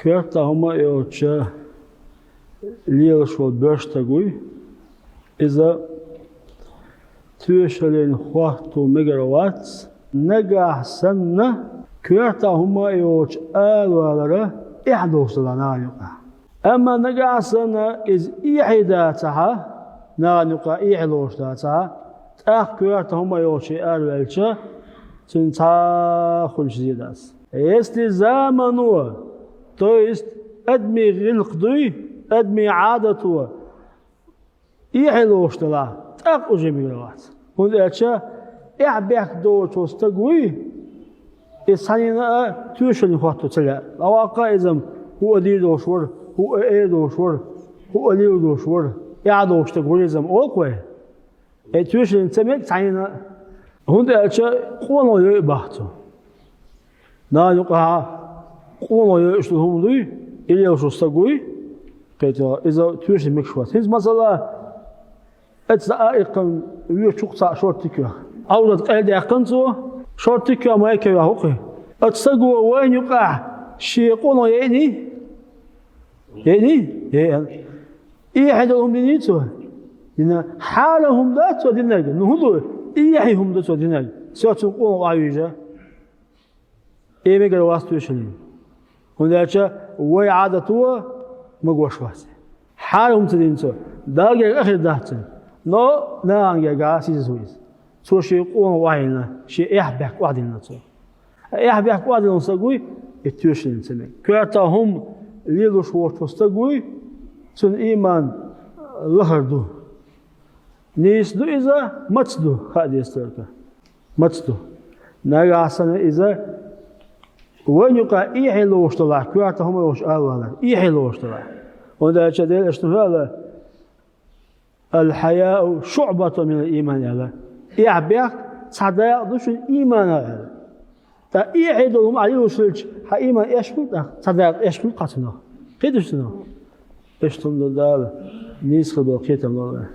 كرتا هما يوتشا ليلش والبرشتاقوي إذا توشلين خواتو ميجاوات نجاح سنة كرتا هما يوتش آلوالرا إحدوش لنانيقا أما نجاح سنة إذ إحداتها نانيقا إحدوش داتها تأخ كرتا هما يوتش آلوالشا تنتاخل شديداس если زمنه то есть أدمي غلقدوي أدمي عادته إحلوش تلا تأق أجمعات هون أشياء إعبك دوت وستقوي السنين توشل نخاطو تلا لو أقايزم هو دي دوشور هو إيه دوشور هو ليو دوشور يعدوش تقوليزم أوكوي توشل نتمك سنين هون أشياء قولوا يبحثوا نا يقع قولوا يشتهم لي إلي وشو استقوي كيتا إذا توشل مكشوات هنز مثلا أتسائقن ويشوق شورتيكا أولاد قيد يقنتو شورتيكا ما يكوي هوقي أتسقوا وين يقع شيء قولوا يعني إيه حدهم دينيتو لأن حالهم لا توديناك نهضوا إيه هم لا توديناك سواتو قولوا عايجة إيه ميقر واسطو يشلين هناك وي عادتوا مقوش واسي حالهم تدينتو داقي أخي داهتن نو نانجا غاسي زويز سو شي قون واينا شي احبك وادين نتو احبك وادين سغوي اتوشن تمي كرتا هم ليلو شوت استغوي سن ايمان لهردو نيس دو اذا ماتدو خادي استركا ماتدو ناغاسن اذا وين يقع ايحلو اشتلا كرتا هم وش اوالا ايحلو اشتلا ودا جدل اشتغل الحياء شعبة من الإيمان يلا إعبيك صدق دوش الإيمان يلا تا إعدهم عليه وصلش ها إيمان إيش كل صدق إيش كل قاتنا كده شنو إيش تمدل نيس خبر كيتم الله